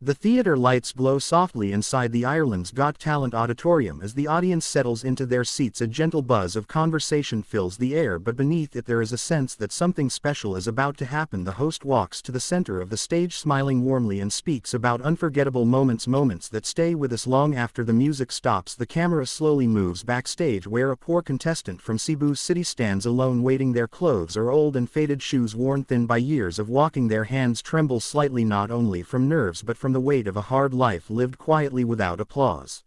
The theater lights glow softly inside the Ireland's Got Talent auditorium as the audience settles into their seats. A gentle buzz of conversation fills the air, but beneath it there is a sense that something special is about to happen. The host walks to the center of the stage smiling warmly and speaks about unforgettable moments that stay with us long after the music stops. The camera slowly moves backstage where a poor contestant from Cebu City stands alone waiting. Their clothes are old and faded, shoes worn thin by years of walking. Their hands tremble slightly, not only from nerves but from the weight of a hard life lived quietly without applause.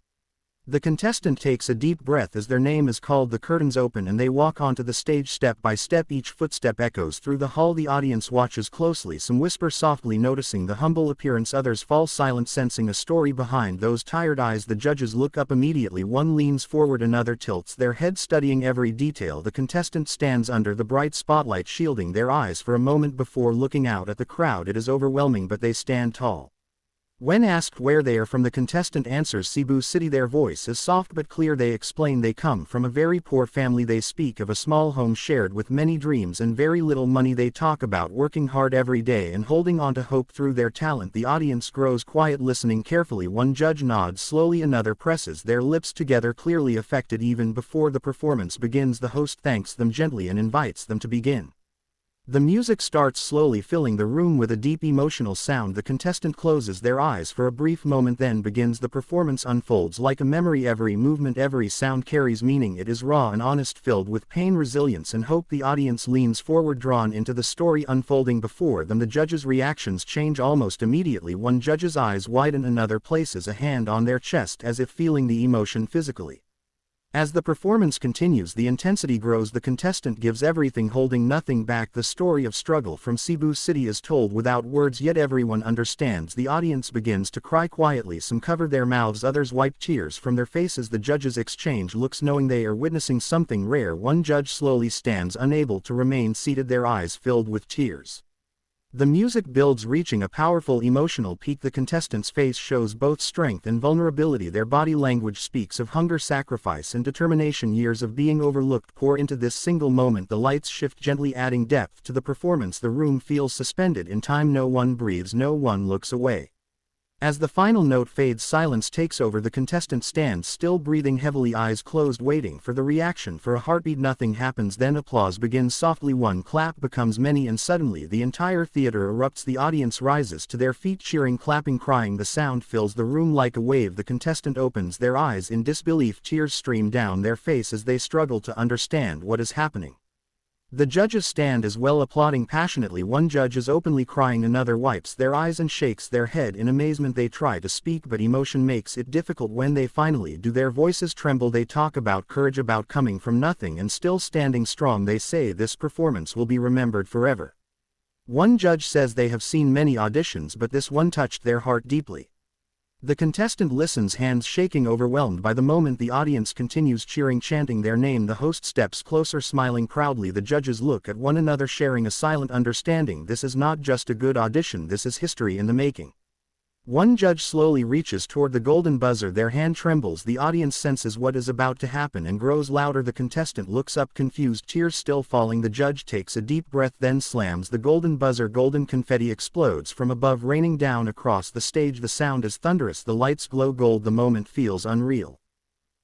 The contestant takes a deep breath as their name is called. The curtains open and they walk onto the stage step by step. Each footstep echoes through the hall. The audience watches closely. Some whisper softly, noticing the humble appearance. Others fall silent, sensing a story behind those tired eyes. The judges look up immediately. One leans forward, another tilts their head, studying every detail. The contestant stands under the bright spotlight, shielding their eyes for a moment before looking out at the crowd. It is overwhelming, but they stand tall. When asked where they are from, the contestant answers Cebu City. Their voice is soft but clear. They explain they come from a very poor family. They speak of a small home shared with many dreams and very little money. They talk about working hard every day and holding on to hope through their talent. The audience grows quiet, listening carefully. One judge nods slowly, another presses their lips together, clearly affected. Even before the performance begins, the host thanks them gently and invites them to begin. The music starts slowly, filling the room with a deep emotional sound. The contestant closes their eyes for a brief moment, then begins. The performance unfolds like a memory. Every movement, every sound carries meaning. It is raw and honest, filled with pain, resilience and hope. The audience leans forward, drawn into the story unfolding before them. The judges' reactions change almost immediately. One judge's eyes widen, another places a hand on their chest as if feeling the emotion physically. As the performance continues, the intensity grows. The contestant gives everything, holding nothing back. The story of struggle from Cebu City is told without words, yet everyone understands. The audience begins to cry quietly. Some cover their mouths, others wipe tears from their faces. The judges exchange looks, knowing they are witnessing something rare. One judge slowly stands, unable to remain seated, their eyes filled with tears. The music builds, reaching a powerful emotional peak. The contestant's face shows both strength and vulnerability. Their body language speaks of hunger, sacrifice and determination. Years of being overlooked pour into this single moment. The lights shift gently, adding depth to the performance. The room feels suspended in time. No one breathes, no one looks away. As the final note fades, silence takes over. The contestant stands still, breathing heavily, eyes closed, waiting for the reaction. For a heartbeat, nothing happens. Then applause begins softly. One clap becomes many, and suddenly the entire theater erupts. The audience rises to their feet, cheering, clapping, crying. The sound fills the room like a wave. The contestant opens their eyes in disbelief. Tears stream down their face as they struggle to understand what is happening. The judges stand as well, applauding passionately. One judge is openly crying, another wipes their eyes and shakes their head in amazement. They try to speak, but emotion makes it difficult. When they finally do, their voices tremble. They talk about courage, about coming from nothing and still standing strong. They say this performance will be remembered forever. One judge says they have seen many auditions, but this one touched their heart deeply. The contestant listens, hands shaking, overwhelmed by the moment. The audience continues cheering, chanting their name. The host steps closer, smiling proudly. The judges look at one another, sharing a silent understanding. This is not just a good audition, this is history in the making. One judge slowly reaches toward the golden buzzer. Their hand trembles. The audience senses what is about to happen and grows louder. The contestant looks up, confused, tears still falling. The judge takes a deep breath, then slams the golden buzzer. Golden confetti explodes from above, raining down across the stage. The sound is thunderous. The lights glow gold. The moment feels unreal.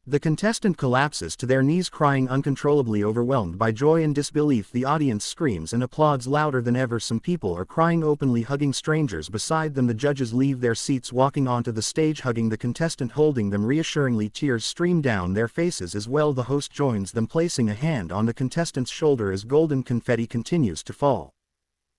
The contestant collapses to their knees, crying uncontrollably, overwhelmed by joy and disbelief. The audience screams and applauds louder than ever. Some people are crying openly, hugging strangers beside them. The judges leave their seats, walking onto the stage, hugging the contestant, holding them reassuringly. Tears stream down their faces as well. The host joins them, placing a hand on the contestant's shoulder as golden confetti continues to fall.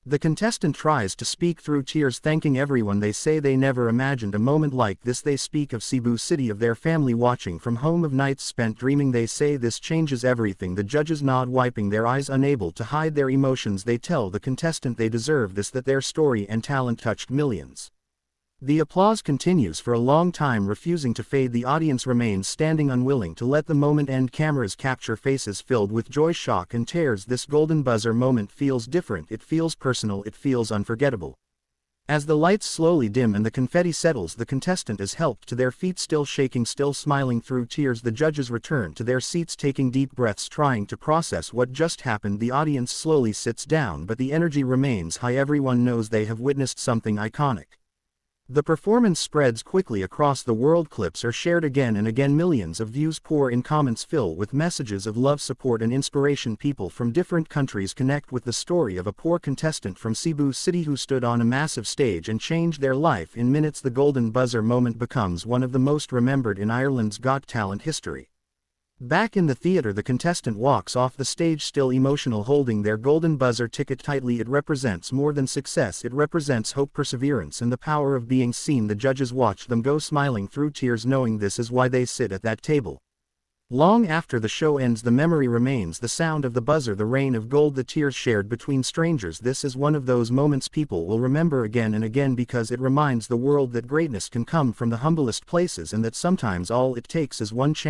The contestant tries to speak through tears, thanking everyone. They say they never imagined a moment like this. They speak of Cebu City, of their family watching from home, of nights spent dreaming. They say this changes everything. The judges nod, wiping their eyes, unable to hide their emotions. They tell the contestant they deserve this, that their story and talent touched millions. The applause continues for a long time, refusing to fade. The audience remains standing, unwilling to let the moment end. Cameras capture faces filled with joy, shock and tears. This golden buzzer moment feels different. It feels personal. It feels unforgettable. As the lights slowly dim and the confetti settles, the contestant is helped to their feet, still shaking, still smiling through tears. The judges return to their seats, taking deep breaths, trying to process what just happened. The audience slowly sits down, but the energy remains high. Everyone knows they have witnessed something iconic. The performance spreads quickly across the world. Clips are shared again and again. Millions of views pour in. Comments fill with messages of love, support and inspiration. People from different countries connect with the story of a poor contestant from Cebu City who stood on a massive stage and changed their life in minutes. The golden buzzer moment becomes one of the most remembered in Ireland's Got Talent history. Back in the theater, the contestant walks off the stage still emotional, holding their golden buzzer ticket tightly. It represents more than success, it represents hope, perseverance and the power of being seen. The judges watch them go, smiling through tears, knowing this is why they sit at that table. Long after the show ends, the memory remains, the sound of the buzzer, the rain of gold, the tears shared between strangers. This is one of those moments people will remember again and again, because it reminds the world that greatness can come from the humblest places and that sometimes all it takes is one chance.